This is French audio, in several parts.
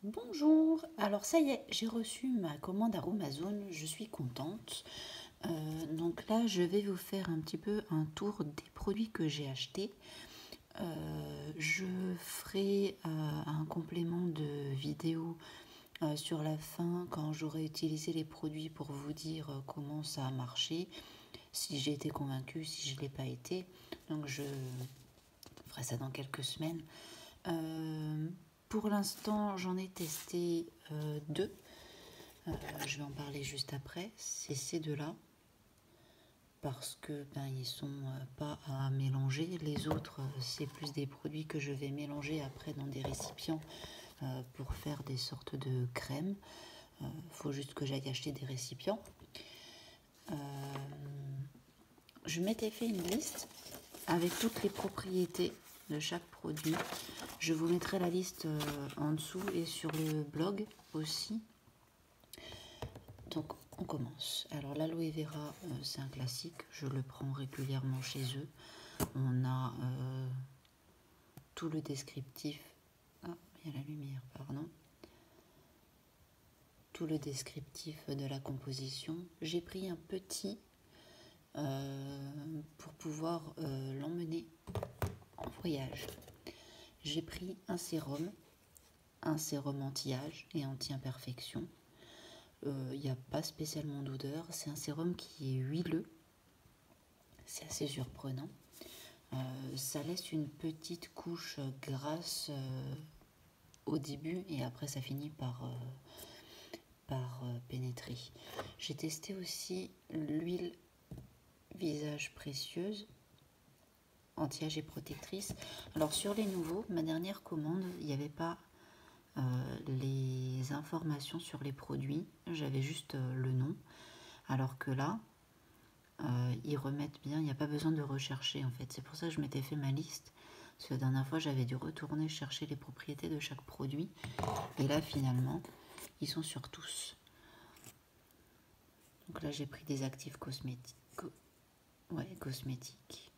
Bonjour, alors ça y est, j'ai reçu ma commande Aromazone, je suis contente. Donc là, je vais vous faire un petit peu un tour des produits que j'ai achetés. Je ferai un complément de vidéo sur la fin quand j'aurai utilisé les produits pour vous dire comment ça a marché, si j'ai été convaincue, si je ne l'ai pas été. Donc je ferai ça dans quelques semaines. Pour l'instant, j'en ai testé deux. Je vais en parler juste après. C'est ces deux-là. Parce que ils sont pas à mélanger. Les autres, c'est plus des produits que je vais mélanger après dans des récipients pour faire des sortes de crèmes. Faut juste que j'aille acheter des récipients. Je m'étais fait une liste avec toutes les propriétés de chaque produit. Je vous mettrai la liste en dessous et sur le blog aussi. Donc on commence. Alors l'aloe vera, c'est un classique, je le prends régulièrement chez eux. On a tout le descriptif. Ah, il y a la lumière, pardon. Tout le descriptif de la composition. J'ai pris un petit pour pouvoir l'emmener en voyage. J'ai pris un sérum anti-âge et anti-imperfection. Il n'y a pas spécialement d'odeur, c'est un sérum qui est huileux, c'est assez surprenant. Ça laisse une petite couche grasse au début et après ça finit par pénétrer. J'ai testé aussi l'huile visage précieuse, anti-âge et protectrice. Alors sur les nouveaux, ma dernière commande, il n'y avait pas les informations sur les produits, j'avais juste le nom, alors que là, ils remettent bien, il n'y a pas besoin de rechercher en fait. C'est pour ça que je m'étais fait ma liste, parce que la dernière fois j'avais dû retourner chercher les propriétés de chaque produit, et là finalement, ils sont sur tous. Donc là j'ai pris des actifs cosmétiques. Cosmétiques.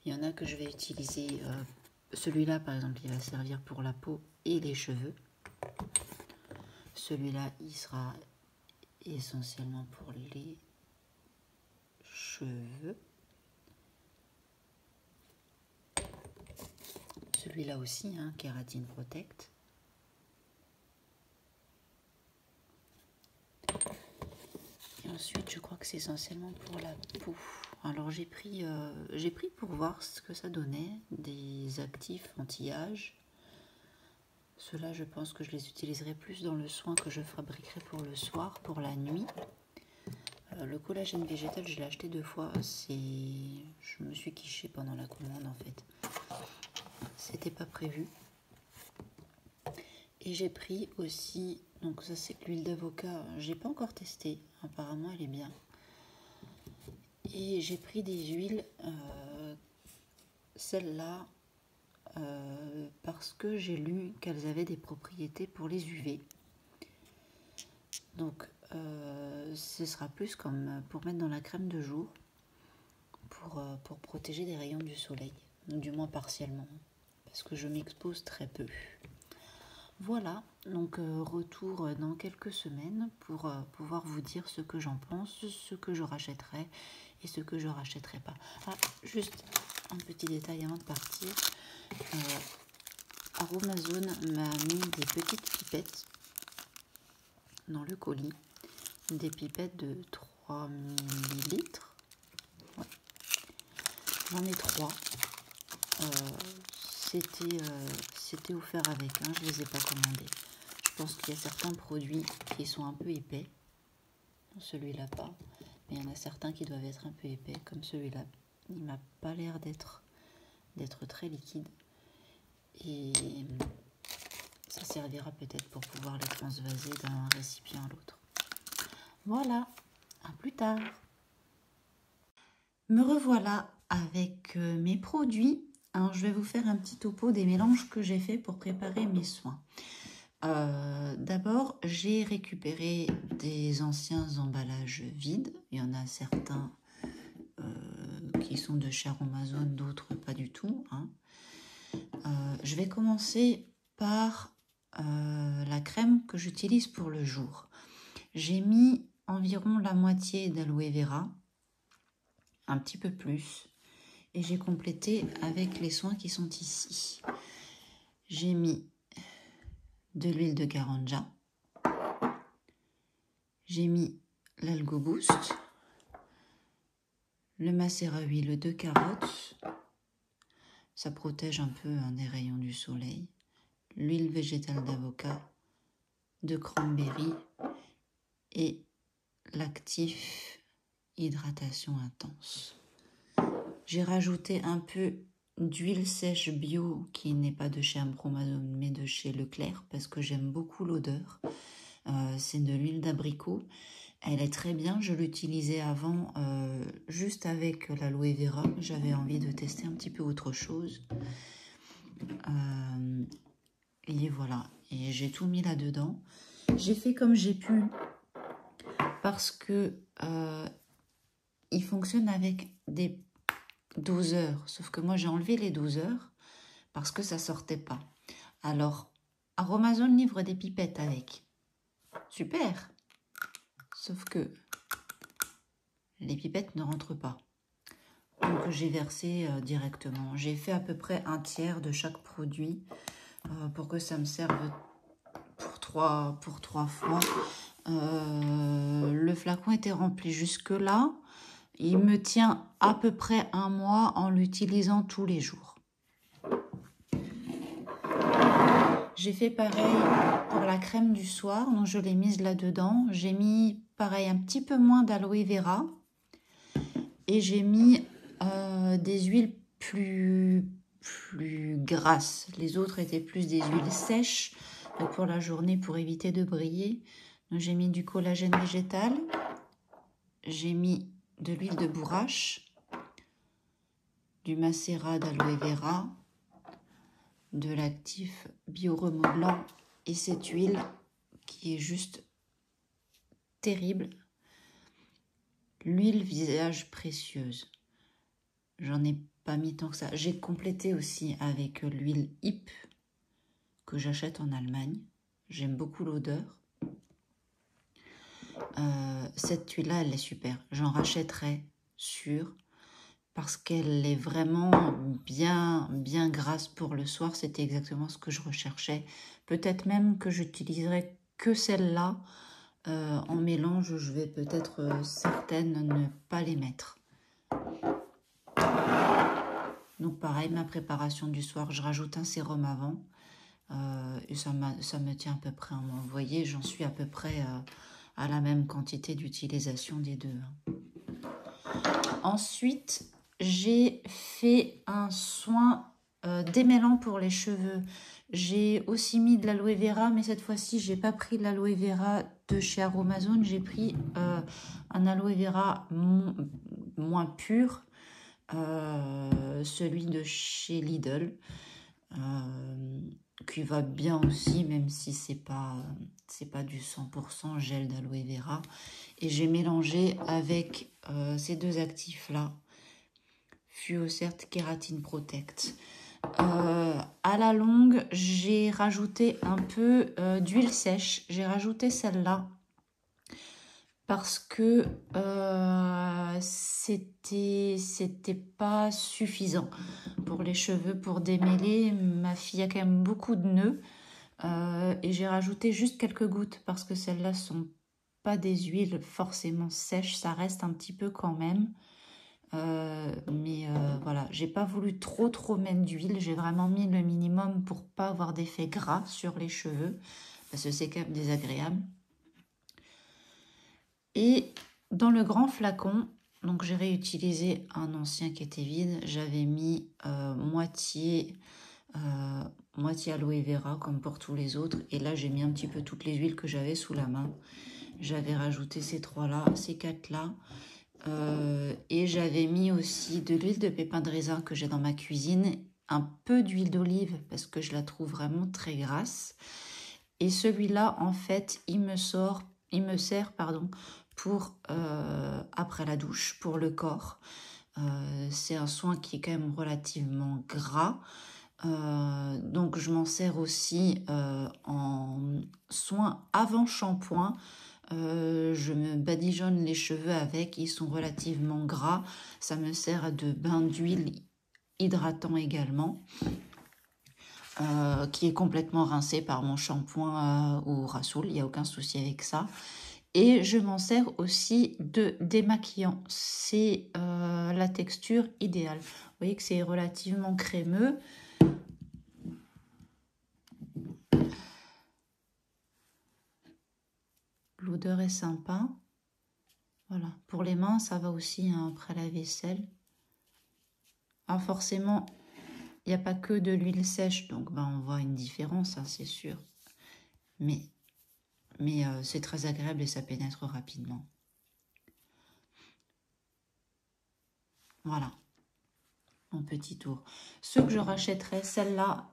Il y en a que je vais utiliser, celui-là par exemple, il va servir pour la peau et les cheveux. Celui-là, il sera essentiellement pour les cheveux. Celui-là aussi, Kératine Protect. Et ensuite, je crois que c'est essentiellement pour la peau. Alors j'ai pris pour voir ce que ça donnait des actifs anti-âge. Ceux-là, je pense que je les utiliserai plus dans le soin que je fabriquerai pour le soir, pour la nuit. Le collagène végétal, je l'ai acheté 2 fois. Je me suis quichée pendant la commande en fait. C'était pas prévu. Et j'ai pris aussi, donc ça c'est l'huile d'avocat. J'ai pas encore testé. Apparemment, elle est bien. Et j'ai pris des huiles, celles-là, parce que j'ai lu qu'elles avaient des propriétés pour les UV. Donc, ce sera plus comme pour mettre dans la crème de jour, pour protéger des rayons du soleil, du moins partiellement, parce que je m'expose très peu. Voilà, donc retour dans quelques semaines pour pouvoir vous dire ce que j'en pense, ce que je rachèterai et ce que je rachèterai pas. Ah, juste un petit détail avant de partir. Aromazone m'a mis des petites pipettes dans le colis, des pipettes de 3 millilitres. Ouais. J'en ai 3. C'était offert avec, je ne les ai pas commandés. Je pense qu'il y a certains produits qui sont un peu épais. Celui-là pas, mais il y en a certains qui doivent être un peu épais, comme celui-là. Il m'a pas l'air d'être très liquide. Et ça servira peut-être pour pouvoir les transvaser d'un récipient à l'autre. Voilà, à plus tard. Me revoilà avec mes produits. Alors, je vais vous faire un petit topo des mélanges que j'ai fait pour préparer mes soins. D'abord, j'ai récupéré des anciens emballages vides. Il y en a certains qui sont de chez Aromazone, d'autres pas du tout. Je vais commencer par la crème que j'utilise pour le jour. J'ai mis environ la moitié d'aloe vera, un petit peu plus, et j'ai complété avec les soins qui sont ici. J'ai mis de l'huile de garanja, j'ai mis l'Algo Boost, le macérat huileux de carotte, ça protège un peu des rayons du soleil, l'huile végétale d'avocat, de cranberry et l'actif hydratation intense. J'ai rajouté un peu d'huile sèche bio qui n'est pas de chez Aromazone mais de chez Leclerc parce que j'aime beaucoup l'odeur. C'est de l'huile d'abricot. Elle est très bien. Je l'utilisais avant juste avec l'aloe vera. J'avais envie de tester un petit peu autre chose. Et voilà. Et j'ai tout mis là-dedans. J'ai fait comme j'ai pu parce que il fonctionne avec des doseurs. Sauf que moi, j'ai enlevé les doseurs parce que ça sortait pas. Alors, Aromazone livre des pipettes avec. Super. Sauf que les pipettes ne rentrent pas. Donc, j'ai versé directement. J'ai fait à peu près un tiers de chaque produit pour que ça me serve pour trois fois. Le flacon était rempli jusque-là. Il me tient à peu près un mois en l'utilisant tous les jours. J'ai fait pareil pour la crème du soir, donc je l'ai mise là-dedans. J'ai mis pareil un petit peu moins d'aloe vera et j'ai mis des huiles plus grasses. Les autres étaient plus des huiles sèches pour la journée pour éviter de briller. J'ai mis du collagène végétal, j'ai mis de l'huile de bourrache, du macérat d'aloe vera, de l'actif bioremodelant et cette huile qui est juste terrible. L'huile visage précieuse. J'en ai pas mis tant que ça. J'ai complété aussi avec l'huile Hip que j'achète en Allemagne. J'aime beaucoup l'odeur. Cette huile-là, elle est super. J'en rachèterai sûr parce qu'elle est vraiment bien grasse pour le soir. C'était exactement ce que je recherchais. Peut-être même que j'utiliserai que celle-là. En mélange, je vais peut-être certaines ne pas les mettre. Donc pareil, ma préparation du soir, je rajoute un sérum avant. Et ça me tient à peu près un mois. Vous voyez, j'en suis à peu près à la même quantité d'utilisation des deux. Ensuite, j'ai fait un soin démêlant pour les cheveux. J'ai aussi mis de l'aloe vera, mais cette fois-ci, j'ai pas pris de l'aloe vera de chez Aromazone. J'ai pris un aloe vera moins pur, celui de chez Lidl, qui va bien aussi, même si c'est pas du 100% gel d'aloe vera. Et j'ai mélangé avec ces deux actifs-là, Fuocert Kératine Protect. À la longue, j'ai rajouté un peu d'huile sèche. J'ai rajouté celle-là parce que c'était pas suffisant pour les cheveux, pour démêler. Ma fille a quand même beaucoup de nœuds et j'ai rajouté juste quelques gouttes parce que celles-là sont pas des huiles forcément sèches, ça reste un petit peu quand même. Mais voilà, j'ai pas voulu trop mettre d'huile, j'ai vraiment mis le minimum pour pas avoir d'effet gras sur les cheveux parce que c'est quand même désagréable. Et dans le grand flacon, donc j'ai réutilisé un ancien qui était vide, j'avais mis moitié aloe vera comme pour tous les autres, et là j'ai mis un petit peu toutes les huiles que j'avais sous la main. J'avais rajouté ces trois-là, ces quatre-là. Et j'avais mis aussi de l'huile de pépin de raisin que j'ai dans ma cuisine, un peu d'huile d'olive parce que je la trouve vraiment très grasse. Et celui-là, en fait, il me sert pour après la douche, pour le corps. C'est un soin qui est quand même relativement gras. Donc je m'en sers aussi soin avant shampoing. Je me badigeonne les cheveux avec, ils sont relativement gras. Ça me sert de bain d'huile hydratant également. Qui est complètement rincé par mon shampoing au Rassoul, il n'y a aucun souci avec ça. Et je m'en sers aussi de démaquillant, c'est la texture idéale. Vous voyez que c'est relativement crémeux. L'odeur est sympa. Voilà, pour les mains ça va aussi hein, après la vaisselle. Alors forcément, il n'y a pas que de l'huile sèche, donc ben, on voit une différence, hein, c'est sûr. Mais c'est très agréable et ça pénètre rapidement. Voilà, mon petit tour. Ceux que je rachèterai, celle-là,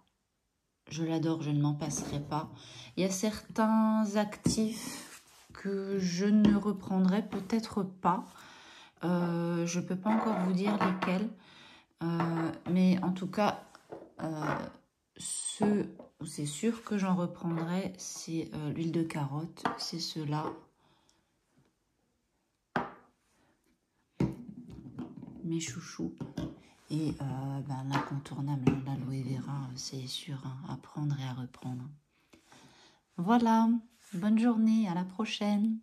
je l'adore, je ne m'en passerai pas. Il y a certains actifs que je ne reprendrai peut-être pas. Je ne peux pas encore vous dire lesquels. Mais en tout cas, ceux où c'est sûr que j'en reprendrai, c'est l'huile de carotte, c'est ceux-là. Mes chouchous. Et l'incontournable, l'aloe vera, c'est sûr, hein, à prendre et à reprendre. Voilà, bonne journée, à la prochaine.